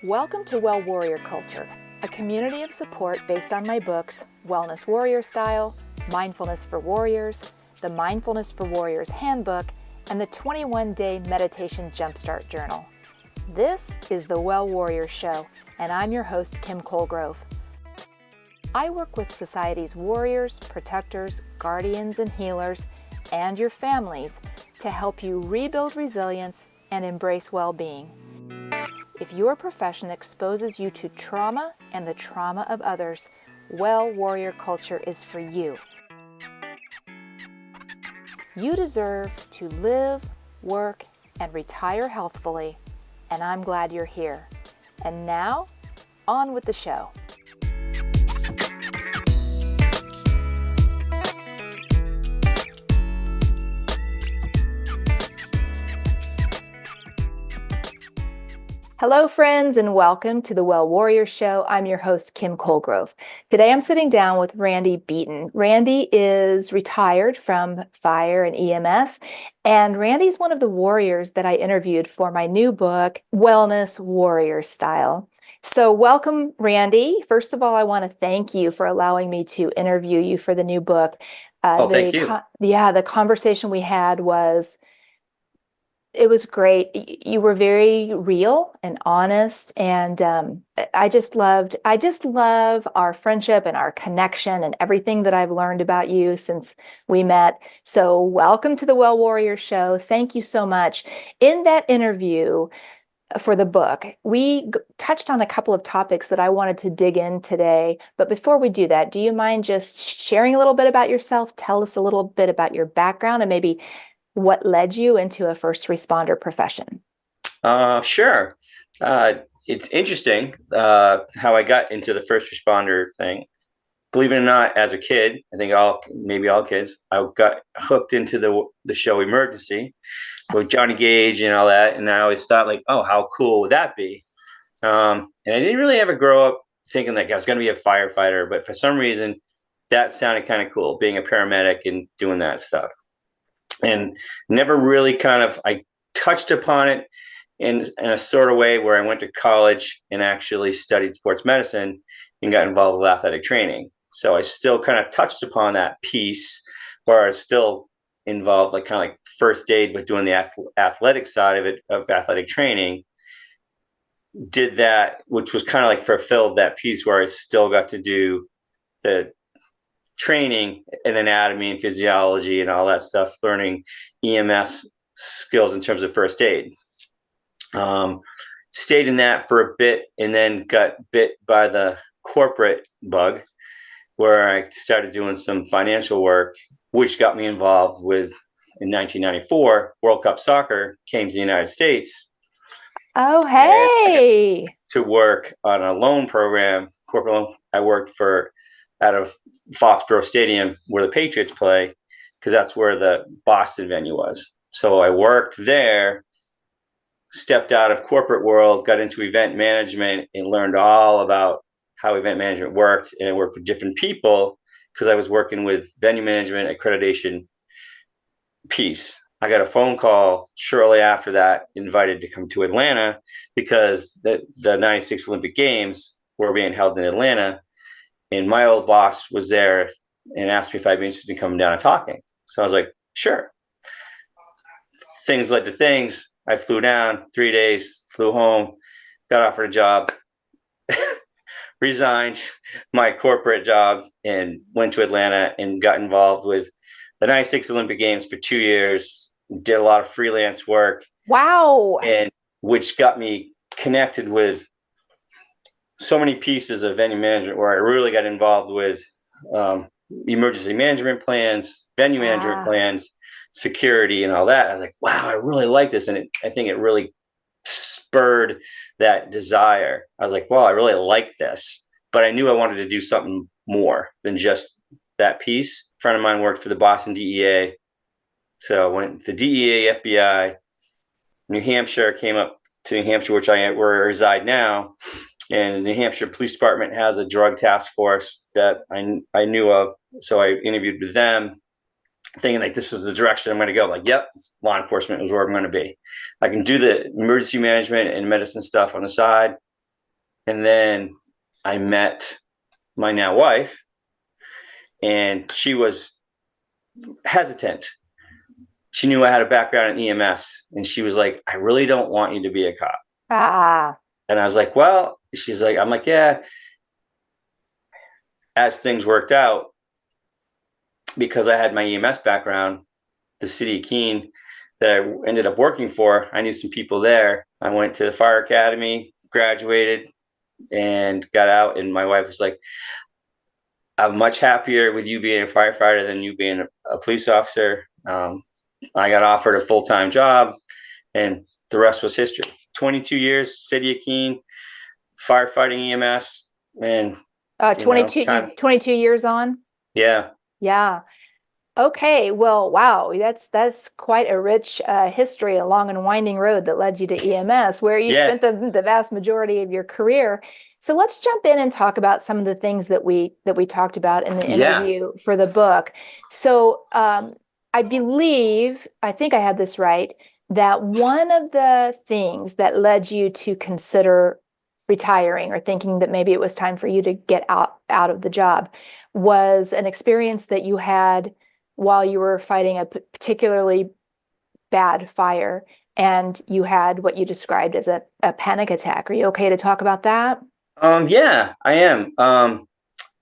Welcome to Well Warrior Culture, a community of support based on my books, Wellness Warrior Style, Mindfulness for Warriors, the Mindfulness for Warriors Handbook, and the 21-Day Meditation Jumpstart Journal. This is the Well Warrior Show, and I'm your host, Kim Colegrove. I work with society's warriors, protectors, guardians, and healers, and your families to help you rebuild resilience and embrace well-being. If your profession exposes you to trauma and the trauma of others, Well Warrior Culture is for you. You deserve to live, work, and retire healthfully, and I'm glad you're here. And now, on with the show. Hello, friends, and welcome to the Well Warrior Show. I'm your host, Kim Colegrove. Today, I'm sitting down with Randy Beaton. Randy is retired from fire and EMS, and Randy's one of the warriors that I interviewed for my new book, Wellness Warrior Style. So welcome, Randy. First of all, I want to thank you for allowing me to interview you for the new book. Thank you. The conversation we had it was great. You were very real and honest, and I just love our friendship and our connection and everything that I've learned about you since we met. So welcome to the Well Warrior Show. Thank you so much. In that interview for the book, we touched on a couple of topics that I wanted to dig in today. But before we do that, do you mind just sharing a little bit about yourself? Tell us a little bit about your background and maybe what led you into a first responder profession? Sure. It's interesting how I got into the first responder thing. Believe it or not, as a kid, I think maybe all kids, I got hooked into the show Emergency with Johnny Gage and all that, and I always thought like, oh, how cool would that be? And I didn't really ever grow up thinking like I was going to be a firefighter, but for some reason, that sounded kind of cool, being a paramedic and doing that stuff. And never really I touched upon it in a sort of way where I went to college and actually studied sports medicine and got involved with athletic training. So I still kind of touched upon that piece where I was still involved, like kind of like first aid with doing the athletic side of it, of athletic training. Did that, which was kind of like fulfilled that piece where I still got to do the training in anatomy and physiology and all that stuff, learning EMS skills in terms of first aid. Stayed in that for a bit and then got bit by the corporate bug where I started doing some financial work, which got me involved with, in 1994, World Cup Soccer came to the United States. Oh, hey! To work on a loan program, corporate loan. I worked out of Foxborough Stadium where the Patriots play, because that's where the Boston venue was. So I worked there, stepped out of corporate world, got into event management and learned all about how event management worked. And I worked with different people because I was working with venue management accreditation piece. I got a phone call shortly after that, invited to come to Atlanta because the 96 Olympic Games were being held in Atlanta. And my old boss was there and asked me if I'd be interested in coming down and talking. So I was like, sure. Things led to things. I flew down 3 days, flew home, got offered a job, resigned my corporate job, and went to Atlanta and got involved with the 96 Olympic Games for 2 years, did a lot of freelance work. Wow. And which got me connected with so many pieces of venue management where I really got involved with emergency management plans, venue management plans, security, and all that. I was like, wow, I really like this. And I think it really spurred that desire. I was like, wow, I really like this. But I knew I wanted to do something more than just that piece. A friend of mine worked for the Boston DEA. So I went to the DEA, FBI, New Hampshire, came up to New Hampshire, where I reside now. And the New Hampshire Police Department has a drug task force that I knew of. So I interviewed with them, thinking like, this is the direction I'm going to go. I'm like, yep, law enforcement is where I'm going to be. I can do the emergency management and medicine stuff on the side, And then I met my now wife, and she was hesitant. She knew I had a background in EMS, and she was like, I really don't want you to be a cop. Ah, And I was like, well, she's like, I'm like, yeah. As things worked out, because I had my EMS background, the city of Keene that I ended up working for, I knew some people there. I went to the fire academy, graduated, and got out. And my wife was like, I'm much happier with you being a firefighter than you being a police officer. I got offered a full-time job, and the rest was history. 22 years, city of Keene, firefighting EMS, and 22, 22 years on? Yeah. Yeah. Okay, well, wow, that's quite a rich history, a long and winding road that led you to EMS, where you Yeah. spent the vast majority of your career. So let's jump in and talk about some of the things that we talked about in the Yeah. interview for the book. So I believe, I think I had this right, that one of the things that led you to consider retiring or thinking that maybe it was time for you to get out of the job was an experience that you had while you were fighting a particularly bad fire and you had what you described as a panic attack. Are you okay to talk about that? Yeah, I am. And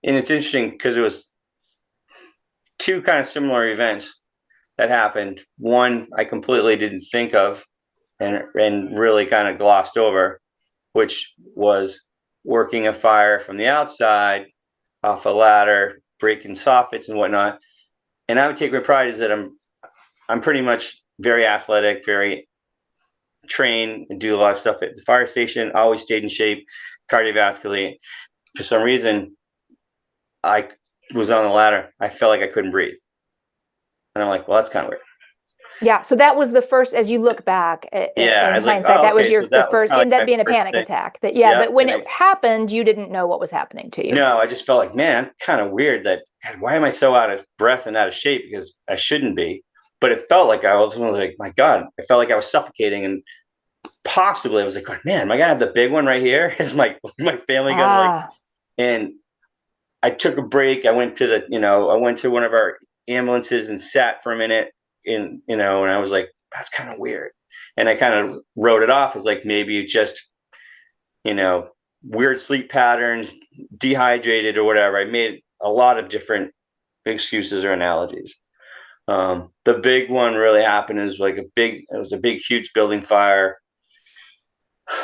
it's interesting because it was two kind of similar events that happened. One I completely didn't think of and really kind of glossed over, which was working a fire from the outside off a ladder, breaking soffits and whatnot. And I would take my pride is that I'm pretty much very athletic, very trained, and do a lot of stuff at the fire station. Always stayed in shape, cardiovascularly. For some reason, I was on the ladder. I felt like I couldn't breathe, and I'm like, well, that's kind of weird. Yeah, so that was the first, as you look back Yeah, I in was like, hindsight, oh, that was okay, your so the that was first, kind of ended up like being a my first panic thing. attack. That yeah, Yeah, but when and it happened, you didn't know what was happening to you. no, I just felt like, man, kind of weird that God, why am I so out of breath and out of shape because I shouldn't be. But it felt like I was like, my God, I felt like I was suffocating, and possibly I was like, man, am I gonna have the big one right here? Is my family gonna like? Ah, And I took a break. I went to I went to one of our ambulances and sat for a minute, and I was like, that's kind of weird. And I kind of wrote it off as like maybe just you know, weird sleep patterns, dehydrated or whatever. I made a lot of different excuses or analogies. The big one really happened is it was a big, huge building fire.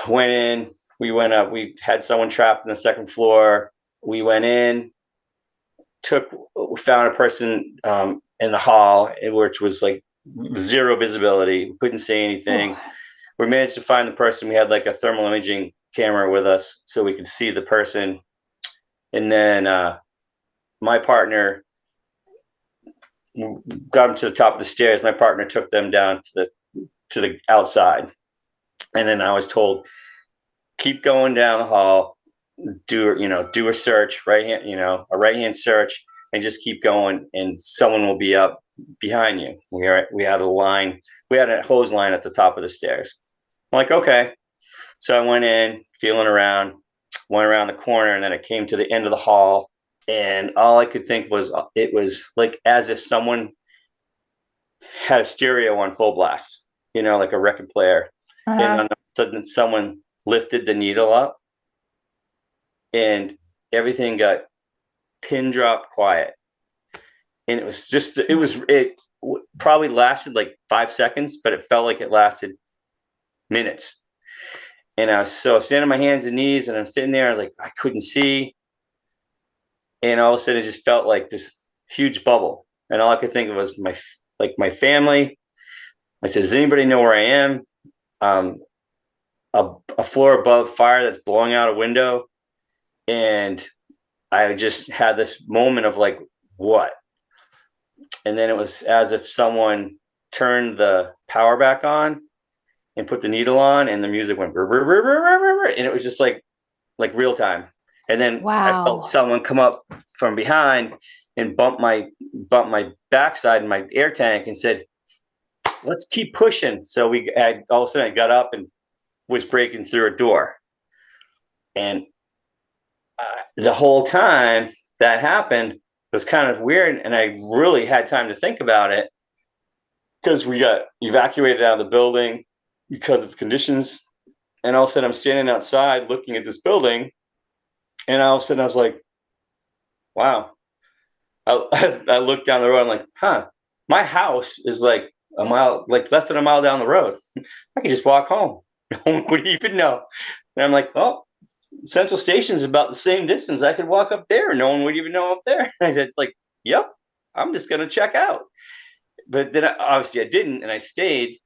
Went in, we went up, we had someone trapped in the second floor. We went in, found a person in the hall, which was like zero visibility. We couldn't see anything. oh, We managed to find the person. We had like a thermal imaging camera with us so we could see the person. And then my partner got them to the top of the stairs. My partner took them down to the outside. And then I was told, keep going down the hall, do a search, a right hand search, and just keep going, and someone will be up behind you. We had a hose line at the top of the stairs. I'm like, okay. So I went in, feeling around, went around the corner, and then it came to the end of the hall. And all I could think was, it was like as if someone had a stereo on full blast, like a record player. And uh-huh. all of a sudden, someone lifted the needle up, and everything got pin drop quiet. And it probably lasted like 5 seconds, but it felt like it lasted minutes. And I was standing on my hands and knees, and I'm sitting there. I was like, I couldn't see, and all of a sudden, it just felt like this huge bubble. And all I could think of was my family. I said, "Does anybody know where I am?" Um, a floor above, fire that's blowing out a window, and I just had this moment of like, what? And then it was as if someone turned the power back on and put the needle on, and the music went brr, brr, brr, brr, brr, brr, and it was just like real time. And then I felt Wow. someone come up from behind and bump my backside in my air tank and said, "Let's keep pushing." So all of a sudden I got up and was breaking through a door. And the whole time that happened was kind of weird. And I really had time to think about it because we got evacuated out of the building because of conditions. And all of a sudden I'm standing outside looking at this building. And all of a sudden I was like, wow. I looked down the road. I'm like, huh, my house is like a mile, like less than a mile down the road. I could just walk home. No one would even know. And I'm like, oh, Central Station is about the same distance. I could walk up there. No one would even know up there. And I said, like, yep, I'm just going to check out. But then obviously I didn't. And I stayed.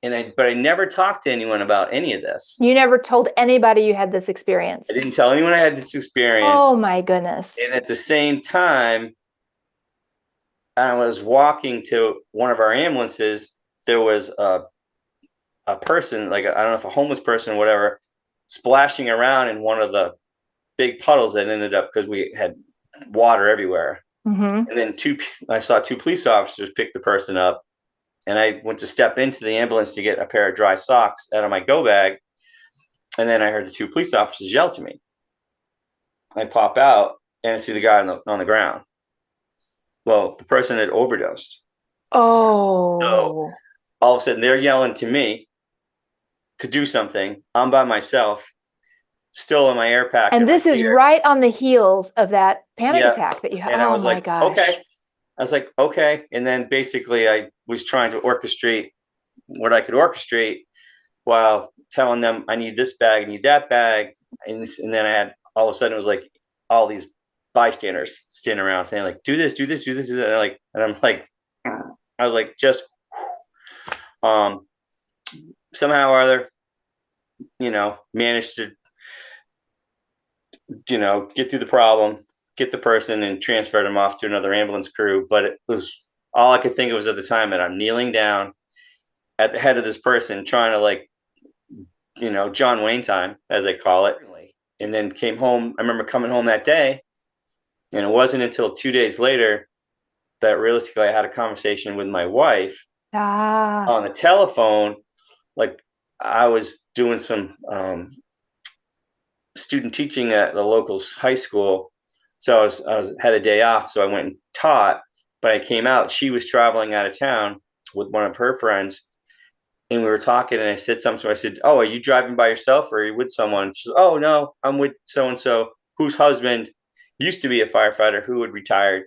But I never talked to anyone about any of this. You never told anybody you had this experience? I didn't tell anyone I had this experience. Oh my goodness. And at the same time, I was walking to one of our ambulances. There was a person, like, I don't know if a homeless person or whatever, splashing around in one of the big puddles that ended up, because we had water everywhere. Mm-hmm. And then I saw two police officers pick the person up. And I went to step into the ambulance to get a pair of dry socks out of my go bag. And then I heard the two police officers yell to me. I pop out and I see the guy on the ground. Well, the person had overdosed. Oh. So all of a sudden they're yelling to me to do something. I'm by myself, still in my air pack. And this is right on the heels of that panic attack that you had. And I was my like, gosh. okay. I was like, okay. And then basically I was trying to orchestrate what I could orchestrate while telling them I need this bag, I need that bag. And then I had, all of a sudden it was like all these bystanders standing around saying like, do this, do this, do this, do that. And I'm like, I was like, just somehow or other, managed to, get through the problem, get the person and transferred him off to another ambulance crew. But it was all I could think of was at the time that I'm kneeling down at the head of this person trying to, like, John Wayne time, as they call it. And then came home. I remember coming home that day, and it wasn't until 2 days later that realistically I had a conversation with my wife on the telephone. Like, I was doing some student teaching at the local high school. So I had a day off. So I went and taught, but I came out, she was traveling out of town with one of her friends. And we were talking, and I said something. So I said, oh, are you driving by yourself or are you with someone? She says, oh, no, I'm with so-and-so, whose husband used to be a firefighter who had retired.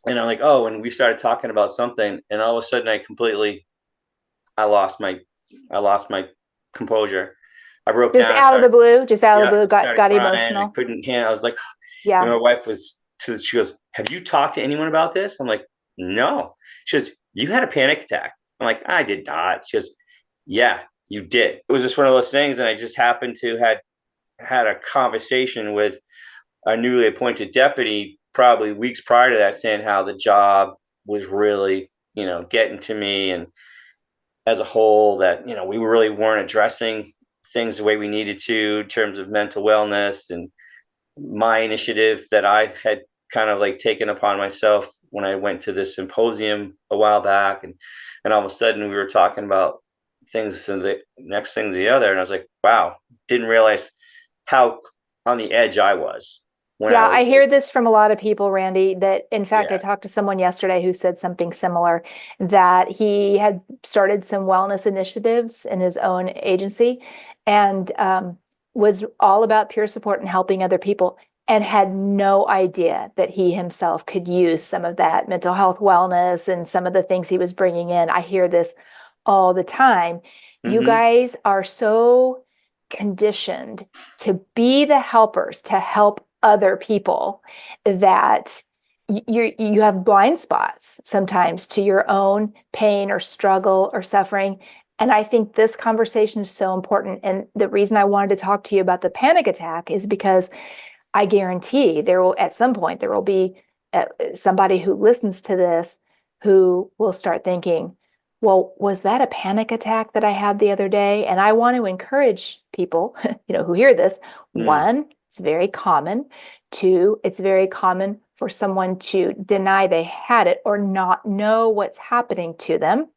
And I'm like, oh, and we started talking about something. And all of a sudden I lost my composure. I broke down. Just out of the blue, got emotional. I couldn't handle. I was like, yeah. And my wife she goes, have you talked to anyone about this? I'm like, no. She goes, you had a panic attack. I'm like, I did not. She goes, yeah, you did. It was just one of those things. And I just happened to had a conversation with a newly appointed deputy probably weeks prior to that, saying how the job was really, getting to me, and as a whole that, we really weren't addressing things the way we needed to in terms of mental wellness. And my initiative that I had kind of like taken upon myself when I went to this symposium a while back, and all of a sudden we were talking about things and the next thing to the other. And I was like, wow, didn't realize how on the edge I was. I hear this from a lot of people, Randy, that in fact, I talked to someone yesterday who said something similar, that he had started some wellness initiatives in his own agency and was all about peer support and helping other people, and had no idea that he himself could use some of that mental health wellness and some of the things he was bringing in. I hear this all the time. Mm-hmm. You guys are so conditioned to be the helpers, to help other people, that you have blind spots sometimes to your own pain or struggle or suffering. And I think this conversation is so important. And the reason I wanted to talk to you about the panic attack is because I guarantee at some point there will be somebody who listens to this who will start thinking, well, was that a panic attack that I had the other day? And I want to encourage people, who hear this. One, it's very common. Two, it's very common for someone to deny they had it or not know what's happening to them.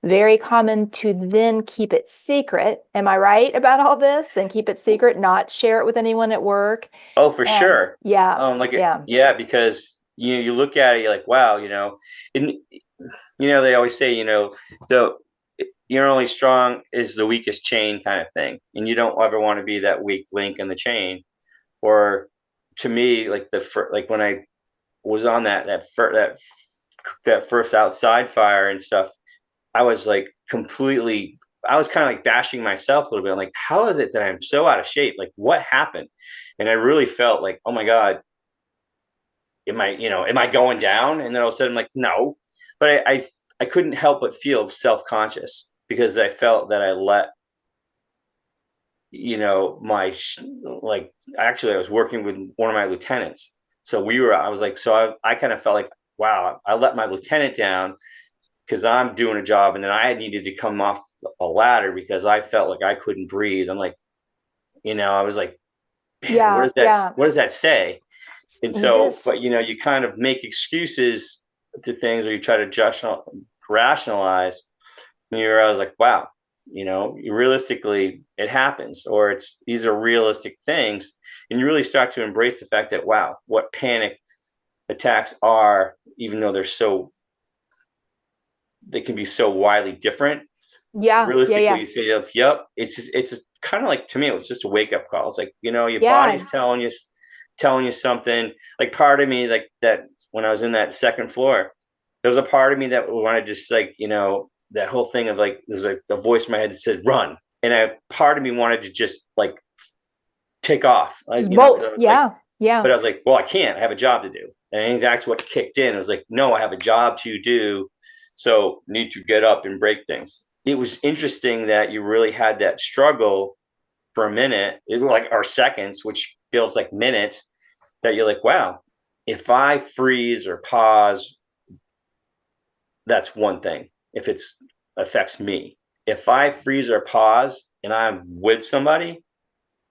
very common to then keep it secret. Am I right about all this? Then keep it secret, not share it with anyone at work. Oh, for And sure. yeah, yeah, Yeah, because you look at it, you're like, wow, and they always say, the you're only strong is the weakest chain kind of thing, and you don't ever want to be that weak link in the chain. Or to me, like like when I was on that first outside fire and stuff, I was like completely. I was kind of like bashing myself a little bit. I'm like, how is it that I'm so out of shape? Like, what happened? And I really felt like, oh my God, am I going down? And then all of a sudden I'm like, no. But I couldn't help but feel self-conscious because I felt that I let, my, like, actually I was working with one of my lieutenants. So I was like, so I kind of felt like, wow, I let my lieutenant down because I'm doing a job. And then I needed to come off a ladder because I felt like I couldn't breathe. I'm like, I was like, man, yeah, yeah. what does that say? And so, This, but you kind of make excuses to things, or you try to just rationalize. And I was like, wow, realistically, it happens, or these are realistic things, and you really start to embrace the fact that, wow, what panic attacks are, even though they can be so widely different. yeah, yeah, Realistically, yeah, you say, yep, it's kind of like, to me, it was just a wake up call. It's like, your yeah. body's telling you something. Like, part of me, like that, when I was in that second floor, there was a part of me that wanted to just, like, that whole thing of, like, there's like the voice in my head that said run, and a part of me wanted to just, like, take off, like, Just because I bolt. was like, Yeah, yeah, but I was like, well, I can't. I have a job to do. And I think that's what kicked in. It was like, no, I have a job to do. So need to get up and break things. It was interesting that you really had that struggle for a minute, it was like, or seconds, which feels like minutes, that you're like, wow, if I freeze or pause, that's one thing. If it's affects me. If I freeze or pause and I'm with somebody,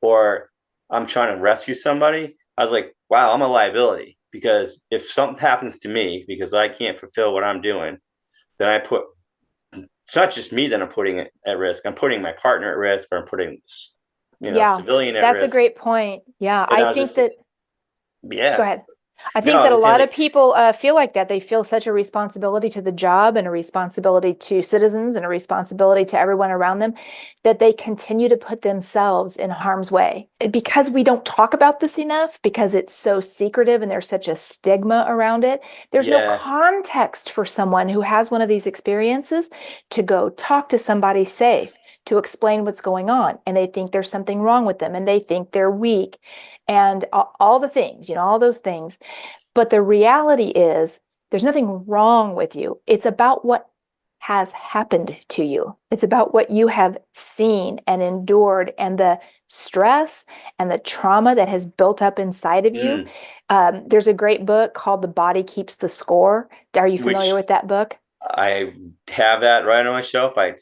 or I'm trying to rescue somebody, I was like, wow, I'm a liability, because if something happens to me because I can't fulfill what I'm doing, then it's not just me that I'm putting it at risk. I'm putting my partner at risk, or I'm putting, yeah. civilian at That's a risk. great point. Yeah, And I I was think just, that, go yeah, ahead. I no, think I that was a just saying, lot of like, people feel like that. They feel such a responsibility to the job and a responsibility to citizens and a responsibility to everyone around them that they continue to put themselves in harm's way. Because we don't talk about this enough, because it's so secretive and there's such a stigma around it, there's no yeah, context for someone who has one of these experiences to go talk to somebody safe, to explain what's going on. And they think there's something wrong with them and they think they're weak and all the things, all those things. But the reality is, there's nothing wrong with you. It's about what has happened to you. It's about what you have seen and endured and the stress and the trauma that has built up inside of you. mm, There's a great book called The Body Keeps the Score. Are you familiar which with that book? I have that right on my shelf. I have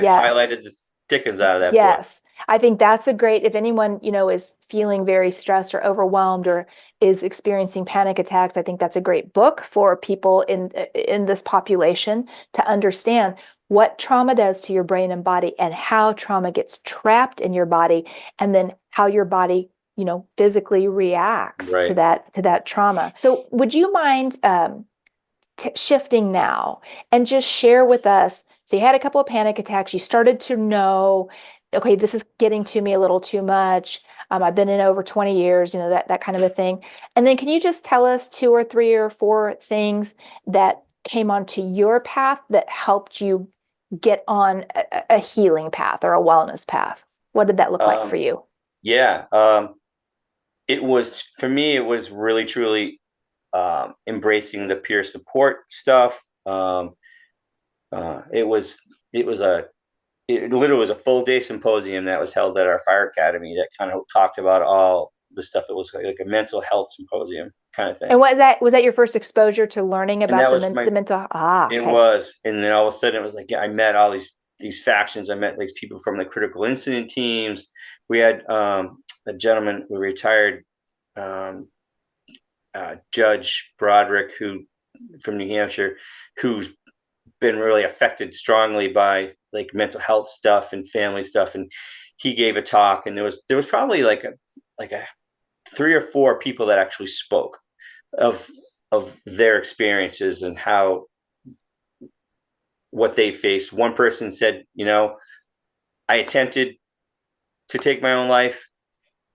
Yes. highlighted the dickens out of that book. Yes, I think that's a great, if anyone, is feeling very stressed or overwhelmed or is experiencing panic attacks, I think that's a great book for people in this population to understand what trauma does to your brain and body and how trauma gets trapped in your body and then how your body, physically reacts to Right. that trauma. So would you mind shifting now and just share with us. So you had a couple of panic attacks. You started to know, okay, this is getting to me a little too much. I've been in over 20 years, that kind of a thing. And then can you just tell us two or three or four things that came onto your path that helped you get on a healing path or a wellness path? What did that look like for Um, you? yeah. It was, for me, it was really truly, embracing the peer support stuff. It was it was a it literally was a full day symposium that was held at our fire academy that kind of talked about all the stuff. It was like a mental health symposium kind of And thing. was that your first exposure to learning And about that was the mental? Ah, it okay. was, and then all of a sudden it was like, yeah, I met all these factions. I met these people from the critical incident teams. We had a gentleman who retired, um, Judge Broderick, who from New Hampshire, who's been really affected strongly by like mental health stuff and family stuff, and he gave a talk, and there was probably like a 3 or 4 people that actually spoke of their experiences and how what they faced. One person said, I attempted to take my own life,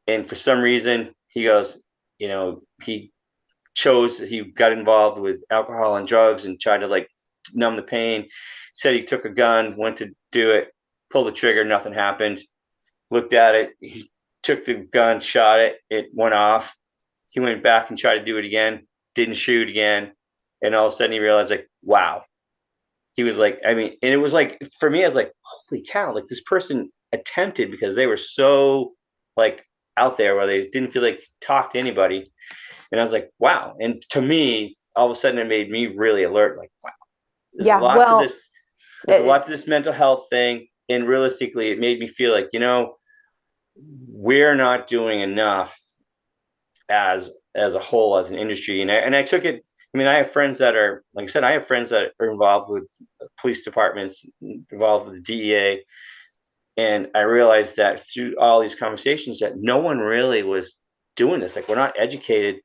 and for some reason, he goes, he he got involved with alcohol and drugs and tried to like numb the pain. Said he took a gun, went to do it, pulled the trigger, nothing happened. Looked at it, he took the gun, shot it, it went off. He went back and tried to do it again, didn't shoot again, and all of a sudden he realized, like, wow. He was like, I mean, and it was like, for me, I was like, holy cow, like this person attempted, because they were so like out there where they didn't feel like talk to anybody. And I was like, wow. And to me, all of a sudden it made me really alert, like, wow, there's a Yeah, lot to well, this. There's a lot to this mental health thing. And realistically, it made me feel like, we're not doing enough as a whole, as an industry. And I took it. I mean, I have friends that are, like I said, I have friends that are involved with police departments, involved with the DEA, and I realized that through all these conversations that no one really was doing this. Like, we're not educated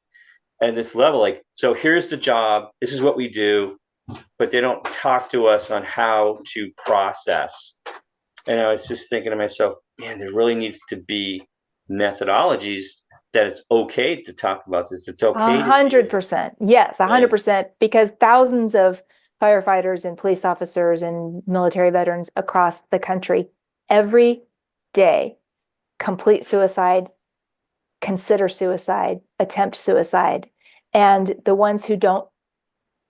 at this level. Like, so here's the job. This is what we do, but they don't talk to us on how to process. And I was just thinking to myself, man, there really needs to be methodologies that it's okay to talk about this. It's okay to feel 100%. Yes, things. 100%. Because thousands of firefighters and police officers and military veterans across the country every day complete suicide, consider suicide, attempt suicide. And the ones who don't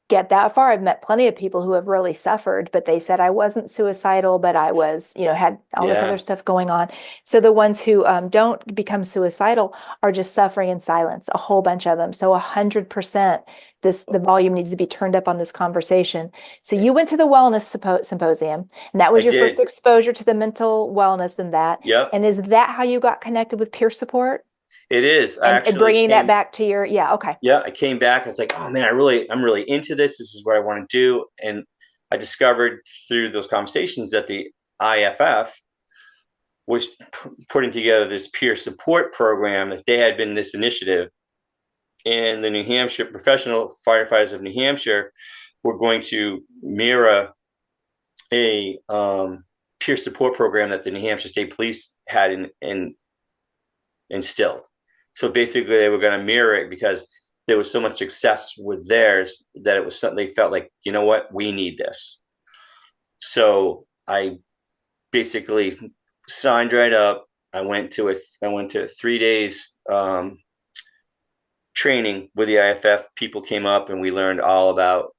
get that far, I've met plenty of people who have really suffered, but they said, I wasn't suicidal, but I was, had all this other Yeah, stuff going on. So the ones who don't become suicidal are just suffering in silence, a whole bunch of them. So 100%, the volume needs to be turned up on this conversation. So you went to the wellness symposium, and that I was your first did. exposure to the mental wellness and that. Yep, And is that how you got connected with peer support it is. I and actually bringing that came. back to your, yeah, okay. Yeah, I came back. I was like, oh man, I'm really into this. This is what I want to do. And I discovered through those conversations that the IFF was putting together this peer support program, that they had been this initiative, and the New Hampshire Professional Firefighters of New Hampshire were going to mirror a peer support program that the New Hampshire State Police had instilled. So basically, they were going to mirror it because there was so much success with theirs that it was something they felt like, you know what, we need this. So I basically signed right up. I went to 3 days training with the IFF. People came up and we learned all about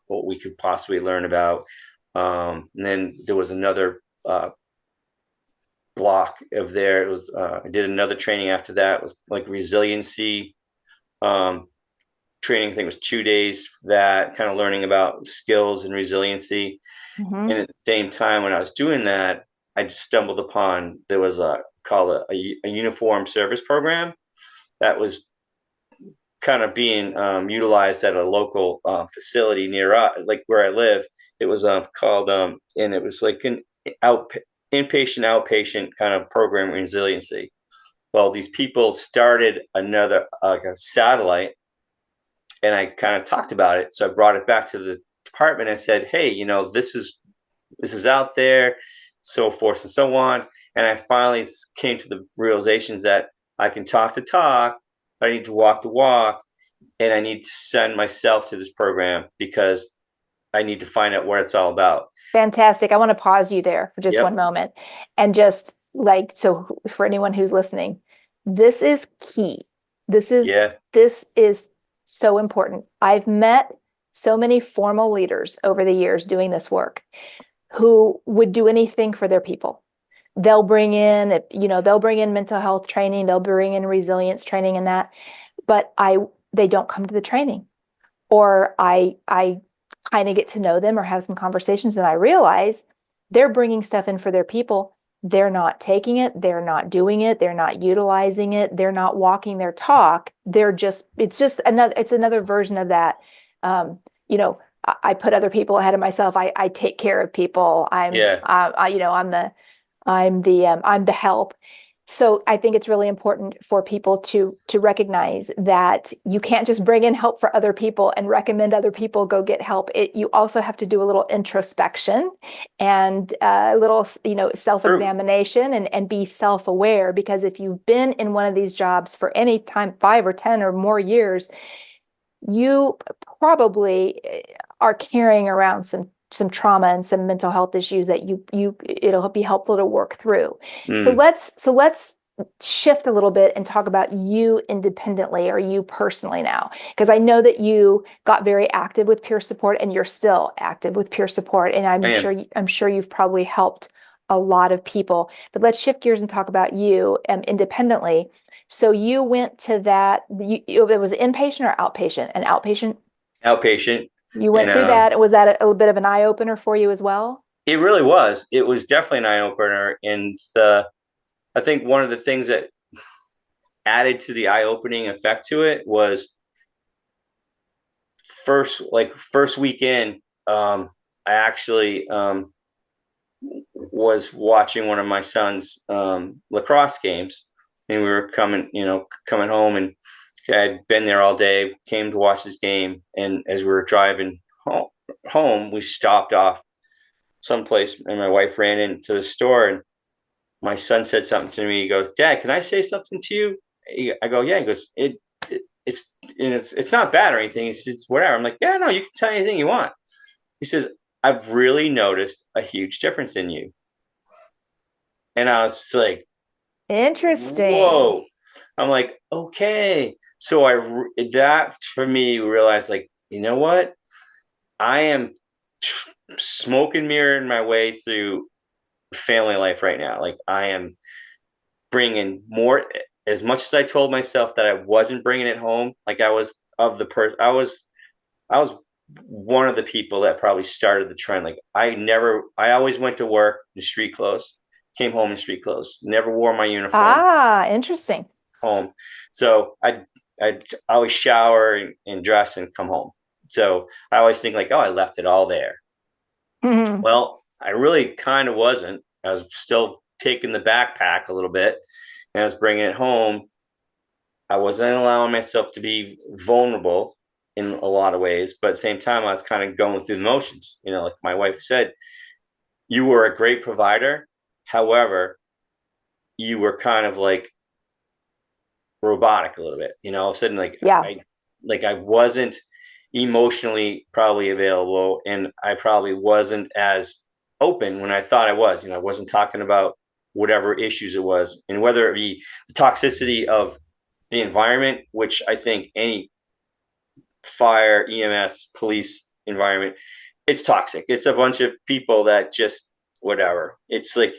what we could possibly learn about. And then there was another block of there. It was I did another training after that. It was like resiliency um, training. I think it was 2 days for that, kind of learning about skills and resiliency. Mm-hmm. And at the same time, when I was doing that, I just stumbled upon there was a uniform service program that was kind of being utilized at a local facility near like where I live. It was called and it was like an inpatient outpatient kind of program, resiliency. Well, these people started another like a satellite, and I kind of talked about it. So I brought it back to the department and said, hey, this is out there, so forth and so on. And I finally came to the realizations that I can talk the talk, I need to walk the walk, and I need to send myself to this program because I need to find out what it's all about. Fantastic. I want to pause you there for just one Yep. moment and just like, so for anyone who's listening, this is key. This is Yeah. this is so important. I've met so many formal leaders over the years doing this work who would do anything for their people. They'll bring in, they'll bring in mental health training, they'll bring in resilience training and that, but they don't come to the training. Or I kind of get to know them or have some conversations and I realize they're bringing stuff in for their people. They're not taking it. They're not doing it. They're not utilizing it. They're not walking their talk. It's another version of that. I put other people ahead of myself. I take care of people. Yeah. I'm the help. So I think it's really important for people to recognize that you can't just bring in help for other people and recommend other people go get help. You also have to do a little introspection and a little, True. self-examination and be self-aware. Because if you've been in one of these jobs for any time, 5 or 10 or more years, you probably are carrying around some trauma and some mental health issues that it'll be helpful to work through. So Mm. let's shift a little bit and talk about you independently or you personally now, because I know that you got very active with peer support and you're still active with peer support, and I am. I'm sure you've probably helped a lot of people. But let's shift gears and talk about you independently. So you went to it was inpatient or outpatient? An outpatient? Outpatient. You And went through that. Was that a bit of an eye opener for you as well? it really was. It was definitely an eye opener. And I think one of the things that added to the eye opening effect to it was first weekend, I actually was watching one of my son's lacrosse games, and we were coming home, and I'd been there all day, came to watch this game, and as we were driving home, we stopped off someplace, and my wife ran into the store, and my son said something to me. He goes, "Dad, can I say something to you?" I go, "Yeah." He goes, "It's not bad or anything. It's whatever." I'm like, "Yeah, no, you can tell me anything you want." He says, "I've really noticed a huge difference in you." And I was like, Interesting. "Whoa." I'm like, "Okay." So that for me realized, like, you know what? I am smoke and mirroring my way through family life right now. Like, I am bringing more, as much as I told myself that I wasn't bringing it home. Like, I was of the person, I was one of the people that probably started the trend. Like, I always went to work in street clothes, came home in street clothes, never wore my uniform Ah, interesting. home. So I always shower and dress and come home. So I always think like, oh, I left it all there. Mhm. Well, I really kind of wasn't. I was still taking the backpack a little bit, and I was bringing it home. I wasn't allowing myself to be vulnerable in a lot of ways, but at the same time, I was kind of going through the motions. Like my wife said, you were a great provider. However, you were kind of like robotic a little bit. All of a sudden, Yeah. I wasn't emotionally probably available, and I probably wasn't as open when I thought I was. I wasn't talking about whatever issues it was, and whether it be the toxicity of the environment, which I think any fire, EMS, police environment, it's toxic. It's a bunch of people that just whatever. It's like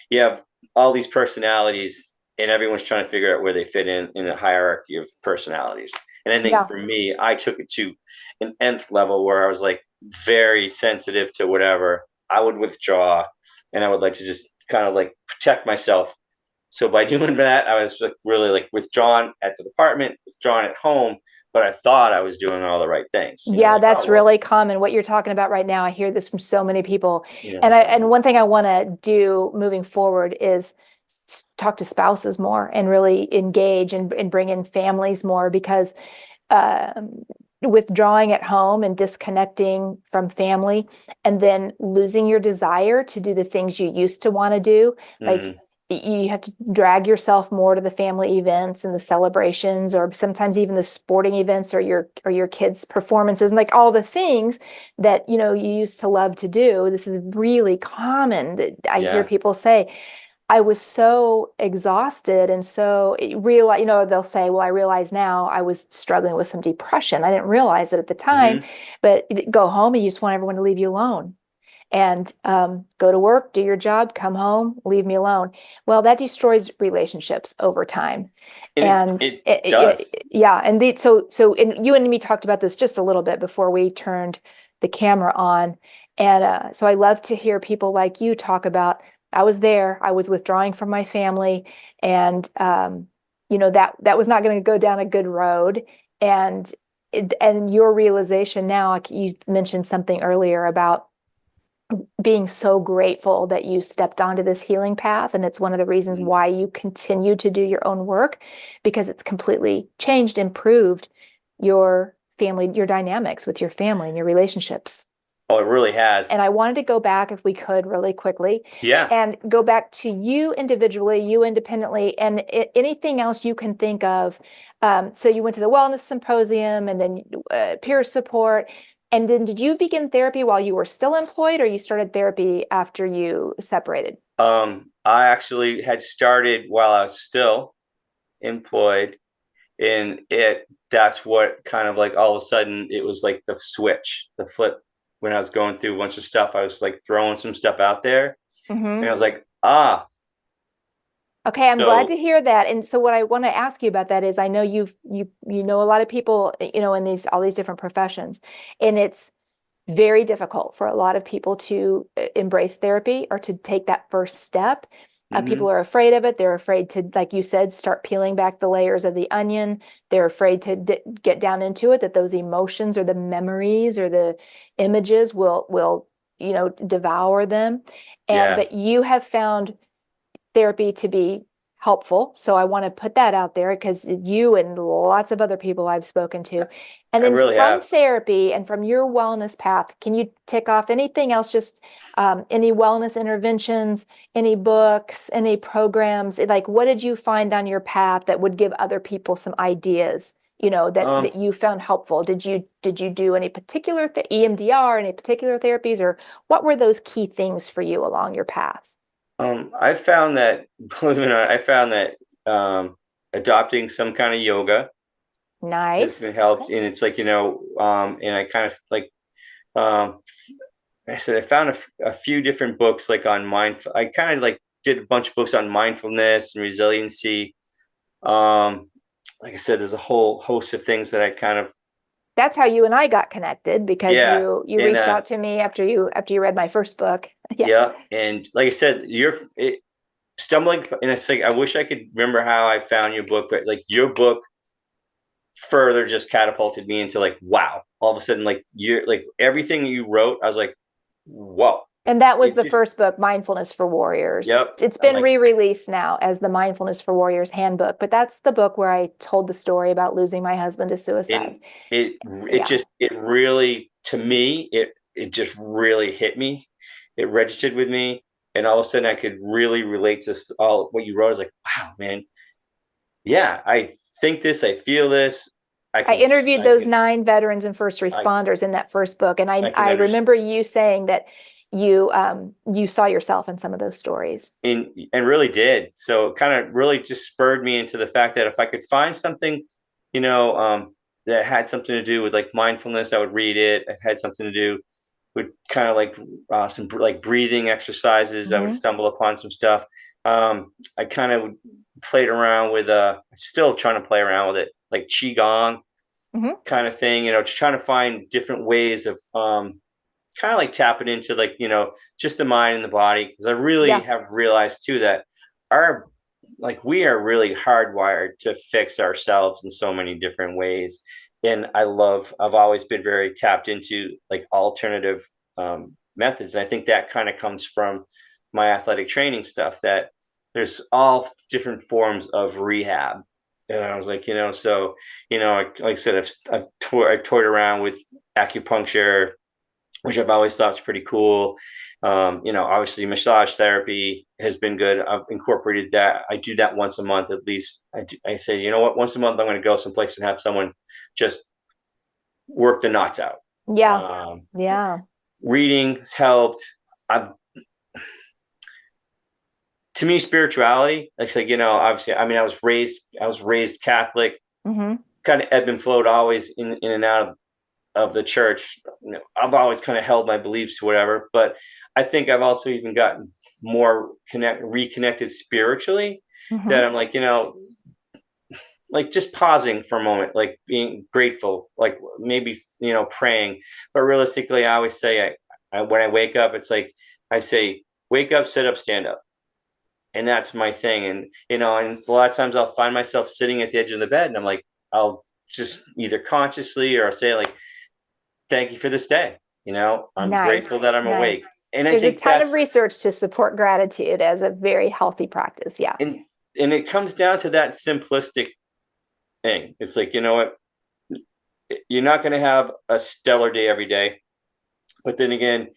you have all these personalities, and everyone's trying to figure out where they fit in a hierarchy of personalities. And I think Yeah. for me, I took it to an nth level where I was like very sensitive to whatever. I would withdraw, and I would like to just kind of like protect myself. So by doing that, I was like really like withdrawn at the department, withdrawn at home, but I thought I was doing all the right things. Yeah, Like, that's oh well, really common. What you're talking about right now, I hear this from so many people. you know, And one thing I want to do moving forward is talk to spouses more and really engage and bring in families more, because um, withdrawing at home and disconnecting from family and then losing your desire to do the things you used to want to do, like mm, you have to drag yourself more to the family events and the celebrations, or sometimes even the sporting events or your kids' performances, and like all the things that you used to love to do. This is really common that I hear yeah, people say, I was so exhausted and they'll say, well, I realize now I was struggling with some depression. I didn't realize it at the time, hmm but go home and you just want everyone to leave you alone and go to work, do your job, come home, leave me alone. Well, that destroys relationships over time. and And it does. yeah, and and you and me talked about this just a little bit before we turned the camera on. And so I love to hear people like you talk about, I was there, I was withdrawing from my family, and that was not going to go down a good road. And and your realization now, like you mentioned something earlier about being so grateful that you stepped onto this healing path. And it's one of the reasons Mhm. why you continue to do your own work, because it's completely changed, improved your family, your dynamics with your family and your relationships. Oh, it really has. And I wanted to go back, if we could, really quickly, Yeah. and go back to you individually, you independently, and anything else you can think of. So you went to the wellness symposium and then peer support. And then did you begin therapy while you were still employed, or you started therapy after you separated? I actually had started while I was still employed, and that's what kind of like all of a sudden it was like the switch, the flip. When I was going through a bunch of stuff, I was like throwing some stuff out there, and Mm-hmm. I was like, ah, Okay, I'm glad so to hear that. And so what I want to ask you about that is, I know you know a lot of people, in these all these different professions, and it's very difficult for a lot of people to embrace therapy or to take that first step. People mhm, are afraid of it. They're afraid to, like you said, start peeling back the layers of the onion. They're afraid to get down into it, that those emotions or the memories or the images will devour them. And yeah, but you have found therapy to be helpful. So I want to put that out there, because you and lots of other people I've spoken to. And I then really from have. therapy and from your wellness path, can you tick off anything else? Just any wellness interventions, any books, any programs? Like, what did you find on your path that would give other people some ideas? That Um, you found helpful. Did you do any particular EMDR, any particular therapies, or what were those key things for you along your path? I found that, believe it or not, I found that adopting some kind of yoga has Nice. been Okay. helped, and it's like and I kind of like um, I said, I found a few different books like on mindful. I kind of like did a bunch of books on mindfulness and resiliency. Um, like I said, there's a whole host of things that I kind of, That's how you and I got connected, because yeah, you and reached out to me after you read my first book. Yeah. yeah, and like I said, stumbling, and it's like I wish I could remember how I found your book, but like your book further just catapulted me into like, wow, all of a sudden, like you're like everything you wrote, I was like, whoa, And that was it the just, first book, Mindfulness for Warriors. yep. It's I'm been like, re-released now as the Mindfulness for Warriors handbook, but that's the book where I told the story about losing my husband to suicide. and it it Yeah. just it really to me it just really hit me. It registered with me, and all of a sudden I could really relate to all what you wrote. I was like, wow, man, yeah, I think this, I feel this, I I can, interviewed I those can, 9 veterans and first I responders in that first book, and I I can I understand. remember you saying that you saw yourself in some of those stories. And really did. So it kind of really just spurred me into the fact that if I could find something, you know, that had something to do with like mindfulness, I would read it. It had something to do with kind of like some like breathing exercises. I would Hmm. stumble upon some stuff. I kind of played around with, still trying to play around with it, like qigong Hmm. kind of thing. Just trying to find different ways of kind of like tapping into like just the mind and the body, because I really Yeah. have realized too that our like we are really hardwired to fix ourselves in so many different ways. And I've always been very tapped into like alternative methods, and I think that kind of comes from my athletic training stuff, that there's all different forms of rehab. And I was like, so like I said, I've toyed around with acupuncture, which I've always thought was pretty cool. Obviously massage therapy has been good. I've incorporated that. I do that once a month at least. I say, you know what, once a month I'm going to go someplace and have someone just work the knots out. Yeah. Um, Yeah. Reading has helped. I've, to me, spirituality, like obviously, I mean, I was raised Catholic, Hmm. kind of ebb and flowed always in and out of the church. I've always kind of held my beliefs to whatever, but I think I've also even gotten more reconnected spiritually, Hmm. that I'm like, like just pausing for a moment, like being grateful, like maybe, praying. But realistically, I always say, when I wake up, it's like, I say, wake up, sit up, stand up. And that's my thing. And, and a lot of times I'll find myself sitting at the edge of the bed, and I'm like, I'll just either consciously or say like, thank you for this day. I'm grateful Nice, that I'm nice. awake. And I There's a think ton of that's, research to support gratitude as a very healthy practice. Yeah. and, and it comes down to that simplistic thing. It's like, you know what? You're not going to have a stellar day every day. But then again,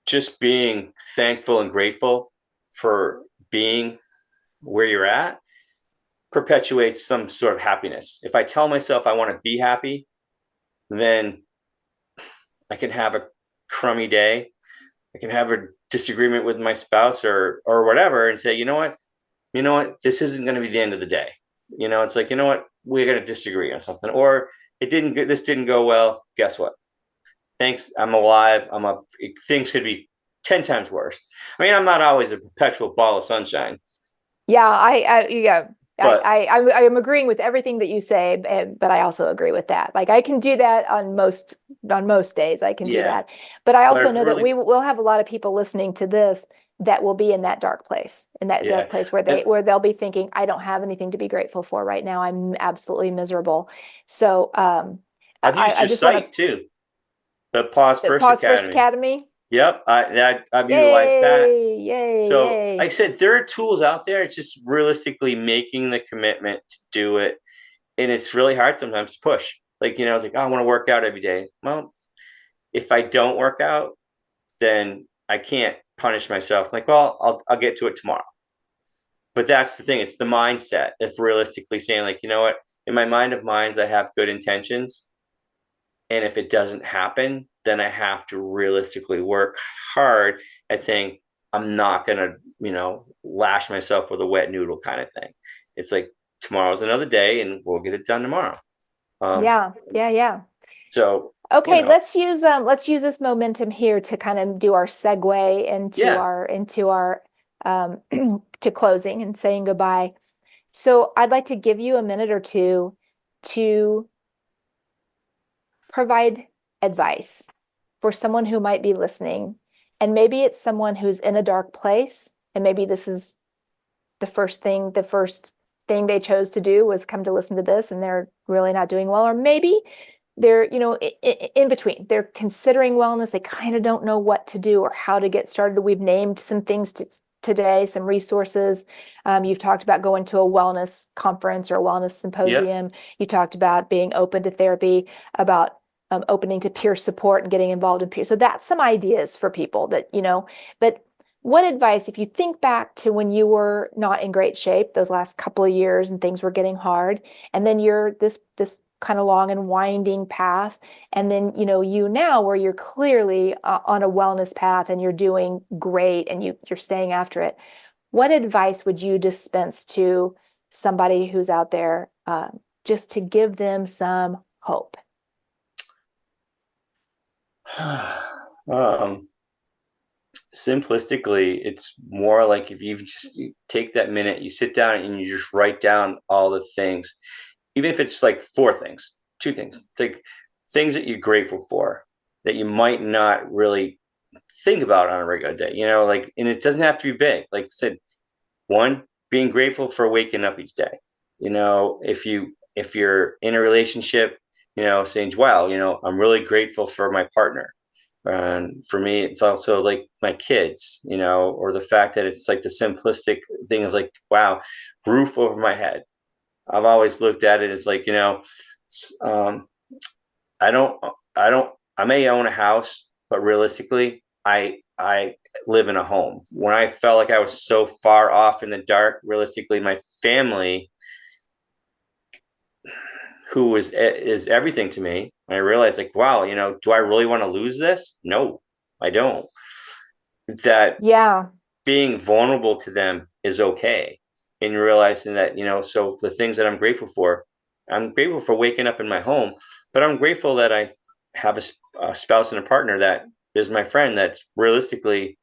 just being thankful and grateful for being where you're at perpetuates some sort of happiness. If I tell myself I want to be happy, then I can have a crummy day. I can have a disagreement with my spouse or whatever and say, you know what, this isn't going to be the end of the day. It's like, you know what, we're going to disagree on something, or this didn't go well. Guess what? Thanks, I'm alive. Things could be 10 times worse. I mean, I'm not always a perpetual ball of sunshine, Yeah, yeah, but I am agreeing with everything that you say, but I also agree with that. Like I can do that on most days. I can do yeah, that, but I but also I've know that really, we will have a lot of people listening to this that will be in that dark place, in that yeah. place where And they'll be thinking, I don't have anything to be grateful for right now. I'm absolutely miserable. So I've used I your just want site too, the Pause to First pause First Academy. Academy. Yep, I've utilized that. Yay, yay, So, like yay. I said, there are tools out there. It's just realistically making the commitment to do it, and it's really hard sometimes to push. Like, it's like, oh, I want to work out every day. Well, if I don't work out, then I can't punish myself. Like, well, I'll get to it tomorrow. But that's the thing. It's the mindset of realistically saying, like, you know what? In my mind of minds, I have good intentions, and if it doesn't happen, then I have to realistically work hard at saying, I'm not going to, lash myself with a wet noodle kind of thing. It's like tomorrow's another day and we'll get it done tomorrow. Um, Yeah, yeah, yeah. so, Okay, let's use this momentum here to kind of do our segue yeah, into our um to closing and saying goodbye. So I'd like to give you a minute or two to provide advice for someone who might be listening. And maybe it's someone who's in a dark place, and maybe this is the first thing they chose to do was come to listen to this and they're really not doing well. Or maybe they're, in between. They're considering wellness. They kind of don't know what to do or how to get started. We've named some things today, some resources. You've talked about going to a wellness conference or a wellness yep. symposium. You talked about being open to therapy, about opening to peer support and getting involved in peer. So that's some ideas for people that, but what advice, if you think back to when you were not in great shape, those last couple of years and things were getting hard, and then you're this kind of long and winding path, and then you now where you're clearly on a wellness path and you're doing great and you're staying after it, what advice would you dispense to somebody who's out there, just to give them some hope? um, Simplistically, it's more like if you take that minute, you sit down and you just write down all the things, even if it's like four things, two things, like things that you're grateful for that you might not really think about on a regular day, like, and it doesn't have to be big. Like I said, one, being grateful for waking up each day. If you're in a relationship, saying, wow, I'm really grateful for my partner. And for me, it's also like my kids, or the fact that it's like the simplistic thing of like, wow, roof over my head. I've always looked at it as like, um, I don't, I may own a house, but realistically, I live in a home. When I felt like I was so far off in the dark, realistically, my family, who is everything to me, I realized like, wow, do I really want to lose this? No, I don't. That Yeah, being vulnerable to them is okay, and realizing that, so the things that I'm grateful for waking up in my home, but I'm grateful that I have a spouse and a partner that is my friend, that's realistically,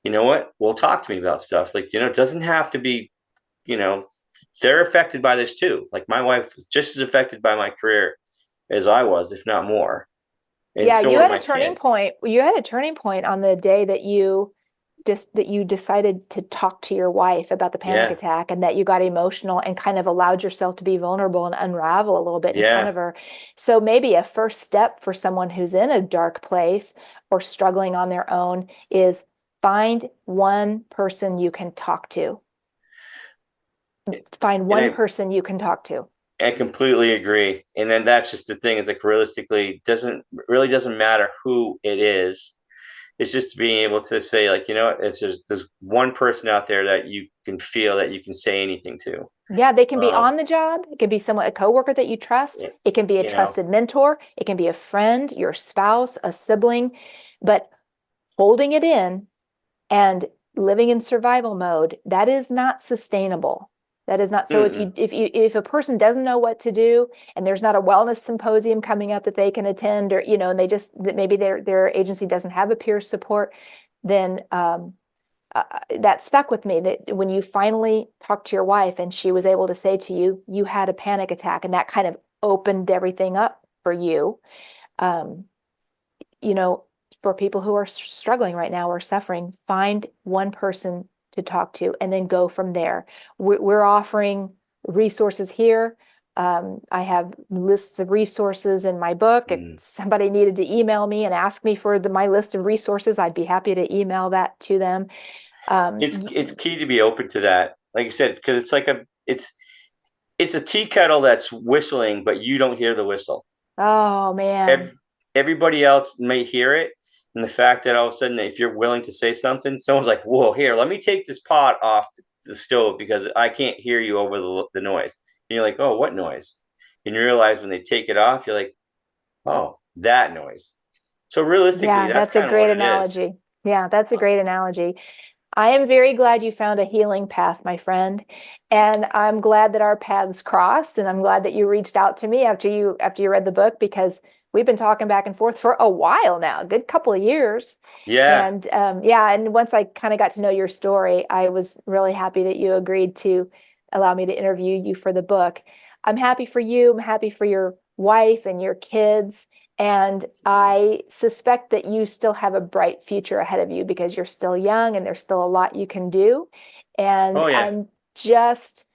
what, will talk to me about stuff. Like, it doesn't have to be, you know they're affected by this too. Like my wife was just as affected by my career as I was, if not more, and yeah, so you are had a my turning kids. point. You had a turning point on the day that you that you decided to talk to your wife about the panic Yeah. attack, and that you got emotional and kind of allowed yourself to be vulnerable and unravel a little bit in front Yeah. of her. So maybe a first step for someone who's in a dark place or struggling on their own is find one person you can talk to. Find And one person you can talk to. I completely agree. And then that's just the thing, is like realistically doesn't matter who it is. It's just being able to say, like, you know what, it's just there's one person out there that you can feel that you can say anything to. Yeah, they can be Um, on the job. It can be someone, a coworker that you trust. It can be a you know, trusted mentor. It can be a friend, your spouse, a sibling. But holding it in and living in survival mode, that is not sustainable. That is not. So mm-mm. if a person doesn't know what to do, and there's not a wellness symposium coming up that they can attend, or and they just, that maybe their agency doesn't have a peer support, then that stuck with me, that when you finally talked to your wife and she was able to say to you, you had a panic attack, and that kind of opened everything up for you. Um, you know, for people who are struggling right now or suffering, find one person to talk to and then go from there. We're offering resources here. I have lists of resources in my book. If somebody needed to email me and ask me for my list of resources, I'd be happy to email that to them. It's key to be open to that. Like I said, because it's like it's a tea kettle that's whistling, but you don't hear the whistle. Oh man. Everybody else may hear it, and the fact that all of a sudden, if you're willing to say something, someone's like, "Whoa, here, let me take this pot off the stove because I can't hear you over the noise." And you're like, "Oh, what noise?" And you realize when they take it off, you're like, "Oh, that noise." So realistically, Yeah, that's that's a kind of great what it is. analogy. Yeah, that's a great analogy. I am very glad you found a healing path, my friend. And I'm glad that our paths crossed. And I'm glad that you reached out to me after you read the book, because we've been talking back and forth for a while now, a good couple of years. Yeah, And yeah, and once I kind of got to know your story, I was really happy that you agreed to allow me to interview you for the book. I'm happy for you. I'm happy for your wife and your kids. And I suspect that you still have a bright future ahead of you, because you're still young and there's still a lot you can do. And oh yeah. I'm just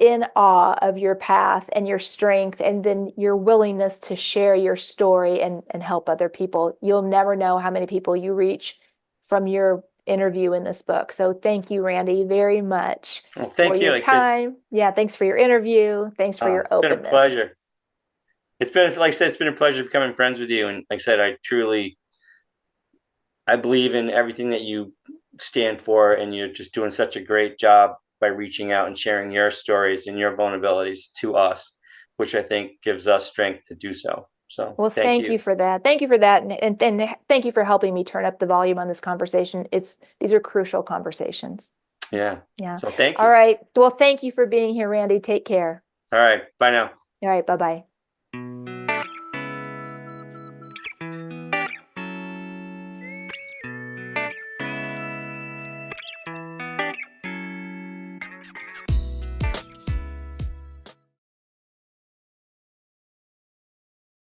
in awe of your path and your strength, and then your willingness to share your story and help other people. You'll never know how many people you reach from your interview in this book. So thank you, Randy, very much Well, for thank you. your Like I said, time. Yeah, thanks for your interview. Thanks for your it's been a openness. pleasure. It's been, like I said, it's been a pleasure becoming friends with you. And like I said, I believe in everything that you stand for, and you're just doing such a great job by reaching out and sharing your stories and your vulnerabilities to us, which I think gives us strength to do so. So Well, thank thank you you. for that. Thank you for that. And thank you for helping me turn up the volume on this conversation. These are crucial conversations. Yeah. Yeah. So thank All you. right. Well, thank you for being here, Randy. Take care. All right. Bye now. All right. Bye-bye.